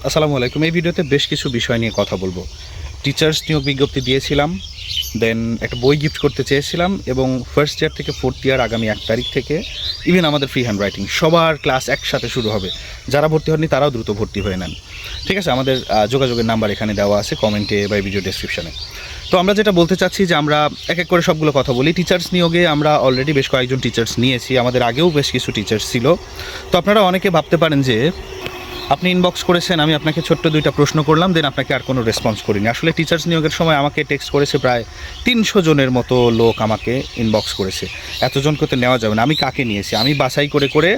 আসসালামু আলাইকুম। এই ভিডিওতে বেশ কিছু বিষয় নিয়ে কথা বলবো। টিচার্স নিয়োগ বিজ্ঞপ্তি দিয়েছিলাম, দেন একটা বই গিফট করতে চেয়েছিলাম, এবং ফার্স্ট ইয়ার থেকে ফোর্থ ইয়ার আগামী 1 তারিখ থেকে ইভেন আমাদের ফ্রি হ্যান্ড রাইটিং সবার ক্লাস একসাথে শুরু হবে। যারা ভর্তি হননি তারাও দ্রুত ভর্তি হয়ে নেন, ঠিক আছে? আমাদের যোগাযোগের নাম্বার এখানে দেওয়া আছে কমেন্টে বা ভিডিও ডেসক্রিপশানে। তো আমরা যেটা বলতে চাচ্ছি যে আমরা এক এক করে সবগুলো কথা বলি। টিচার্স নিয়োগে আমরা অলরেডি বেশ কয়েকজন টিচার্স নিয়েছি, আমাদের আগেও বেশ কিছু টিচার্স ছিল। তো আপনারা অনেকে ভাবতে পারেন যে আপনি ইনবক্স করেছেন, আমি আপনাকে ছোট্ট 2টা প্রশ্ন করলাম, দেন আপনাকে আর কোনো রেসপন্স করিনি। আসলে টিচার্স নিয়োগের সময় আমাকে টেক্সট করেছে প্রায় 300 জনের মতো লোক আমাকে ইনবক্স করেছে। এতজনকে তো নেওয়া যাবে না। আমি কাকে নিয়েছি? আমি বাছাই করে করে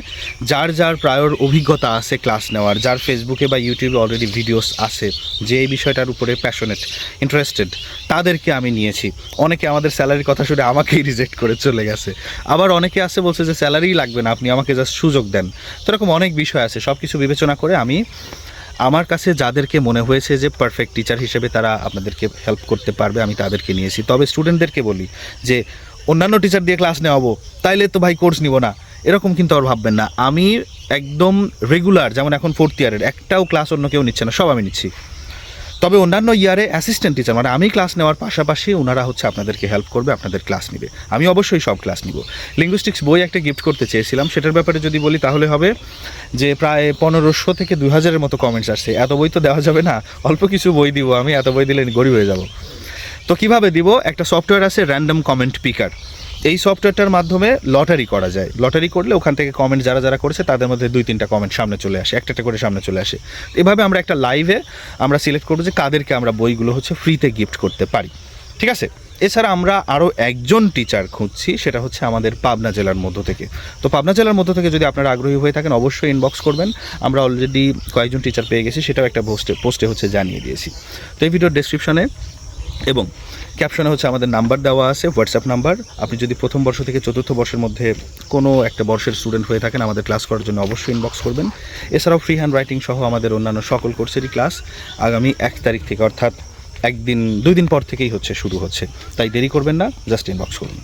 যার যার প্রায়র অভিজ্ঞতা আছে ক্লাস নেওয়ার, যার ফেসবুকে বা ইউটিউবে অলরেডি ভিডিওস আছে, যে এই বিষয়টার উপরে প্যাশনেট, ইন্টারেস্টেড, তাদেরকে আমি নিয়েছি। অনেকে আমাদের স্যালারির কথা শুনে আমাকেই রিজেক্ট করে চলে গেছে। আবার অনেকে আছে বলছে যে স্যালারিই লাগবে না, আপনি আমাকে জাস্ট সুযোগ দেন। তো এরকম অনেক বিষয় আছে। সব কিছু বিবেচনা করে আমি আমার কাছে যাদেরকে মনে হয়েছে যে পারফেক্ট টিচার হিসেবে তারা আপনাদেরকে হেল্প করতে পারবে, আমি তাদেরকে নিয়েছি। তবে স্টুডেন্টদেরকে বলি যে অন্যান্য টিচার দিয়ে ক্লাস নেওয়াবো, তাইলে তো ভাই কোর্স নিব না, এরকম কিন্তু আর ভাববেন না। আমি একদম রেগুলার, যেমন এখন ফোর্থ ইয়ারের একটাও ক্লাস অন্য কেউ নিচ্ছে না, সব আমি নিচ্ছি। তবে অন্যান্য ইয়ারে অ্যাসিস্ট্যান্ট টিচার, মানে আমি ক্লাস নেওয়ার পাশাপাশি ওনারা আপনাদেরকে হেল্প করবে, আপনাদের ক্লাস নেবে। আমি অবশ্যই সব ক্লাস নিব। লিঙ্গুইস্টিক্স বই একটা গিফট করতে চেয়েছিলাম, সেটার ব্যাপারে যদি বলি তাহলে হবে যে প্রায় 1500 থেকে 2000-এর মতো কমেন্টস আসছে। এত বই তো দেওয়া যাবে না, অল্প কিছু বই দিব আমি, এত বই দিলে গরিব হয়ে যাব। তো কিভাবে দিব? একটা সফটওয়্যার আছে র্যান্ডম কমেন্ট পিকার। এই সফটওয়্যারটার মাধ্যমে লটারি করা যায়। লটারি করলে ওখান থেকে কমেন্ট যারা যারা করেছে তাদের মধ্যে 2-3টা কমেন্ট সামনে চলে আসে, একটা করে সামনে চলে আসে। এভাবে আমরা একটা লাইভে আমরা সিলেক্ট করবো যে কাদেরকে আমরা বইগুলো ফ্রিতে গিফট করতে পারি, ঠিক আছে? এছাড়া আমরা আরও একজন টিচার খুঁজছি, সেটা হচ্ছে আমাদের পাবনা জেলার মধ্য থেকে। তো পাবনা জেলার মধ্য থেকে যদি আপনারা আগ্রহী হয়ে থাকেন অবশ্যই ইনবক্স করবেন। আমরা অলরেডি কয়েকজন টিচার পেয়ে গেছি, সেটাও একটা পোস্টে জানিয়ে দিয়েছি। তো এই ভিডিওর ডেসক্রিপশনে এবং ক্যাপশনে আমাদের নাম্বার দেওয়া আছে, হোয়াটসঅ্যাপ নাম্বার। আপনি যদি প্রথম বর্ষ থেকে চতুর্থ বর্ষের মধ্যে কোনো একটা বর্ষের স্টুডেন্ট হয়ে থাকেন, আমাদের ক্লাস করার জন্য অবশ্যই ইনবক্স করবেন। এছাড়াও ফ্রি হ্যান্ড রাইটিং সহ আমাদের অন্যান্য সকল কোর্সেরই ক্লাস আগামী 1 তারিখ থেকে, অর্থাৎ 2 দিন পর থেকেই শুরু হচ্ছে। তাই দেরি করবেন না, জাস্ট ইনবক্স করুন।